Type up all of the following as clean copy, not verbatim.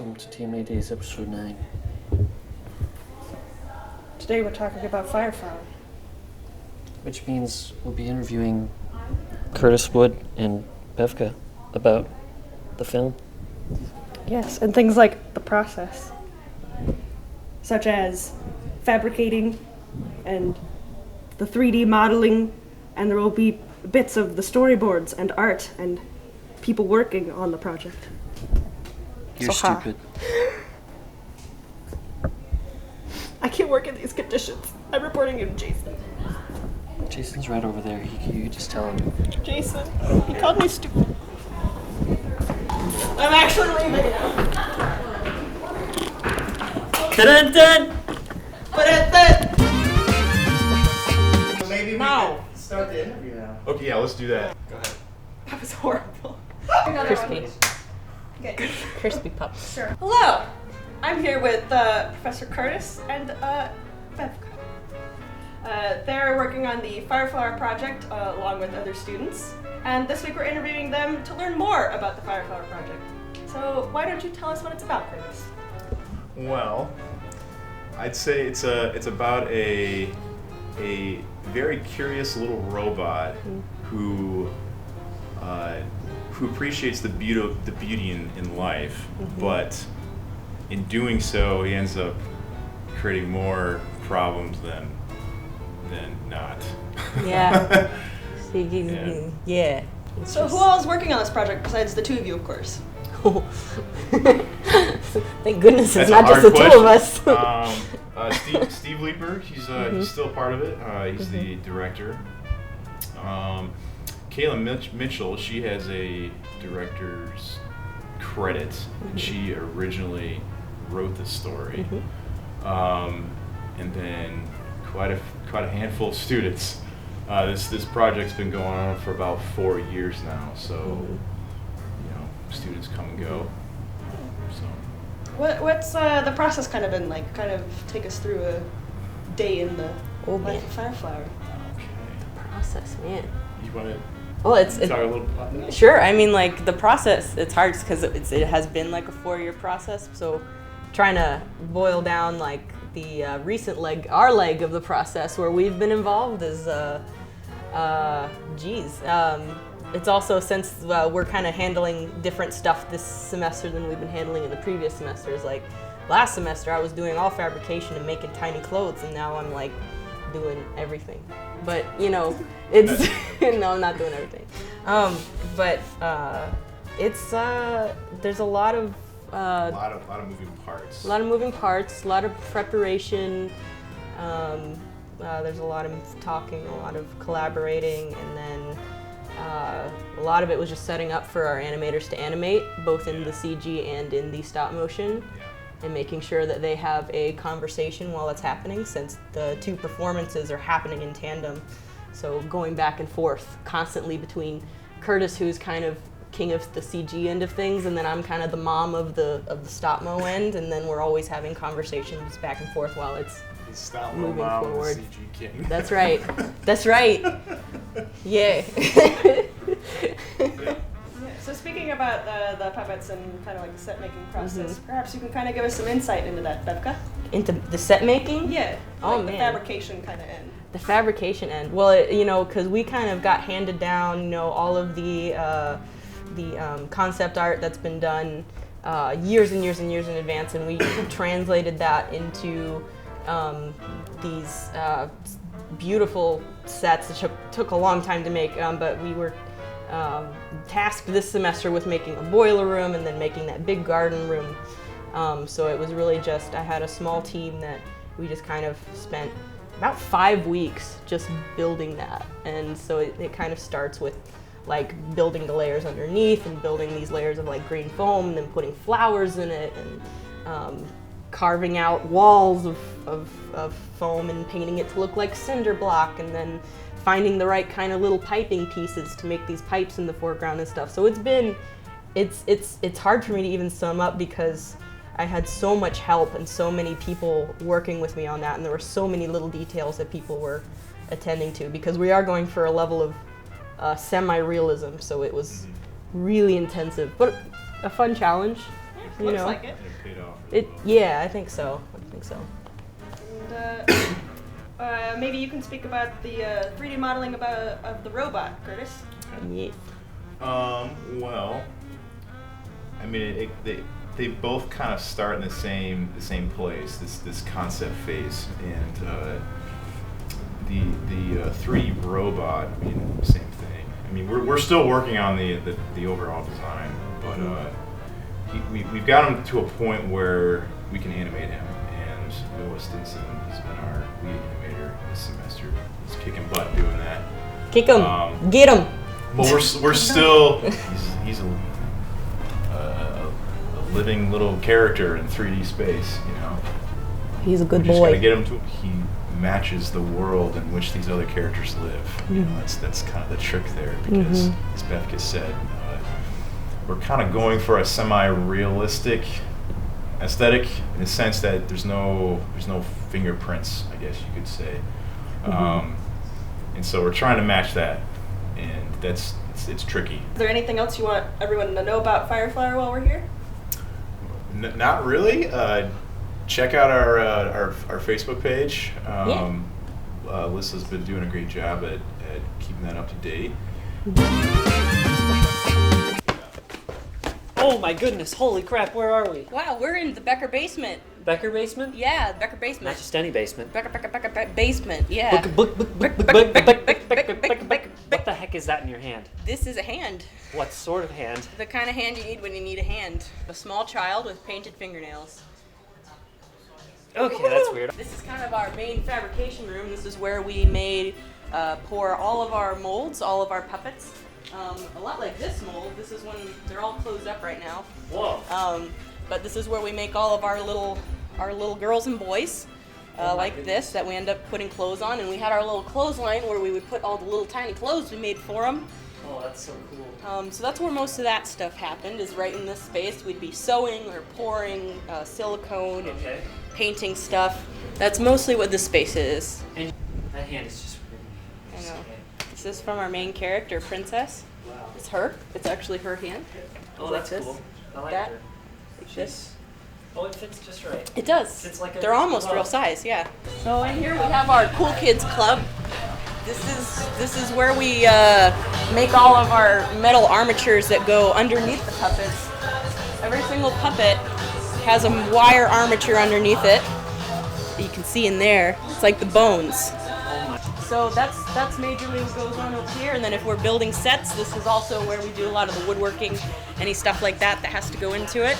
welcome to DMA Days episode 9. Today we're talking about Fireflower. Which means we'll be interviewing Curtis Wood and Bevka about the film. Yes, and things like the process, such as fabricating and the 3D modeling, and there will be bits of the storyboards and art and people working on the project. You're stupid. I can't work in these conditions. I'm reporting you to Jason. Jason's right over there. You just tell him. Jason, he called me stupid. I'm actually leaving now. Dun-dun-dun! Maybe we could start the interview now. Okay, yeah, let's do that. Go ahead. That was horrible. Crispy. Okay. Crispy pups. Sure. Hello. I'm here with Professor Curtis and Bevka. They're working on the Fireflower project along with other students. And this week we're interviewing them to learn more about the Fireflower project. So why don't you tell us what it's about, Curtis? Well, I'd say it's about a very curious little robot who appreciates the beauty in life, but in doing so, he ends up creating more problems than not. Yeah. Yeah. So who all is working on this project besides the two of you, of course? Thank goodness it's That's not a just the hard two of question. us. Steve Leeper, he's still a part of it. He's the director. Kayla Mitchell, she has a director's credit. And she originally wrote the story, and then quite a handful of students. This project's been going on for about 4 years now, so students come and go. So What's the process kind of been like? Kind of take us through a day in the life of Fireflower. Process, man. you want to Well, talk a little about that? Sure. I mean, like the process, it's hard because it has been like a 4-year process. So trying to boil down like the recent our leg of the process where we've been involved is, it's also since we're kind of handling different stuff this semester than we've been handling in the previous semesters. Like last semester, I was doing all fabrication and making tiny clothes, and now I'm like doing everything. But it's no, I'm not doing everything. But it's there's a lot of moving parts. A lot of moving parts, a lot of preparation. There's a lot of talking, a lot of collaborating, and then a lot of it was just setting up for our animators to animate, both in the CG and in the stop motion, and making sure that they have a conversation while it's happening, since the two performances are happening in tandem. So going back and forth constantly between Curtis, who's kind of king of the CG end of things, and then I'm kind of the mom of the stop-mo end, and then we're always having conversations back and forth while it's moving forward. CG king. That's right. That's right. Yeah. So speaking about the puppets and kind of like the set making process, perhaps you can kind of give us some insight into that, Bevka? Into the set making? Yeah. Oh, like man. The fabrication kind of end. The fabrication end. Well, because we kind of got handed down, all of the concept art that's been done years and years and years in advance, and we translated that into these beautiful sets. It took a long time to make, but we were tasked this semester with making a boiler room and then making that big garden room. So it was really just, I had a small team that we just kind of spent about 5 weeks just building that. And so it kind of starts with like building the layers underneath and building these layers of like green foam and then putting flowers in it and carving out walls of foam and painting it to look like cinder block, and then finding the right kind of little piping pieces to make these pipes in the foreground and stuff. So it's hard for me to even sum up because I had so much help and so many people working with me on that, and there were so many little details that people were attending to, because we are going for a level of semi-realism, so it was really intensive, but a fun challenge. You Looks know, like it. And it paid off really well. yeah, I think so. And maybe you can speak about the 3D modeling of the robot, Curtis. Yeah. Well, I mean, they both kind of start in the same place. This concept phase, and the 3D robot. I mean, same thing. I mean, we're still working on the overall design, but we've got him to a point where we can animate him. And Noah Stinson, he's been our lead animator this semester. He's kicking butt doing that. Kick him. Get him. But we're still he's a living little character in 3D space, you know. He's a good We just boy. gotta get him to. He matches the world in which these other characters live. You know, that's kind of the trick there, because as Bethke said, we're kind of going for a semi-realistic aesthetic in the sense that there's no fingerprints, I guess you could say, and so we're trying to match that, and it's tricky. Is there anything else you want everyone to know about Fireflower while we're here? Not really. Check out our Facebook page. Alyssa's been doing a great job at keeping that up to date. Oh my goodness, holy crap, where are we? Wow, we're in the Becker basement. Becker basement? Yeah, Becker basement. Not just any basement. Becker basement. Yeah. What the heck is that in your hand? This is a hand. What sort of hand? The kind of hand you need when you need a hand. A small child with painted fingernails. Okay, that's weird. This is kind of our main fabrication room. This is where we pour all of our molds, all of our puppets. A lot like this mold. This is when they're all closed up right now. Whoa. But this is where we make all of our little girls and boys, like this, that we end up putting clothes on. And we had our little clothesline where we would put all the little tiny clothes we made for them. Oh, that's so cool. So that's where most of that stuff happened, is right in this space. We'd be sewing or pouring silicone and painting stuff. That's mostly what this space is. And that hand is just really. I know. This is from our main character, Princess. Wow. It's her. It's actually her hand. Oh, Like that's this. cool. I like That. her. Like this. Oh, it fits just right. It does. It's like a They're almost glove. real size, yeah. So in here we have our Cool Kids Club. This is where we make all of our metal armatures that go underneath the puppets. Every single puppet has a wire armature underneath it that you can see in there. It's like the bones. So that's majorly what goes on up here. And then if we're building sets, this is also where we do a lot of the woodworking, any stuff like that has to go into it.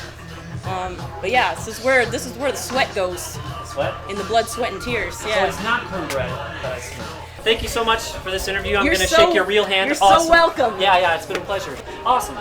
But yeah, this is where the sweat goes. Sweat? In the blood, sweat, and tears. So Yeah. it's not cornbread that I smell. Thank you so much for this interview. I'm You're going to so- shake your real hand. you're so Awesome. welcome. Yeah, it's been a pleasure. Awesome.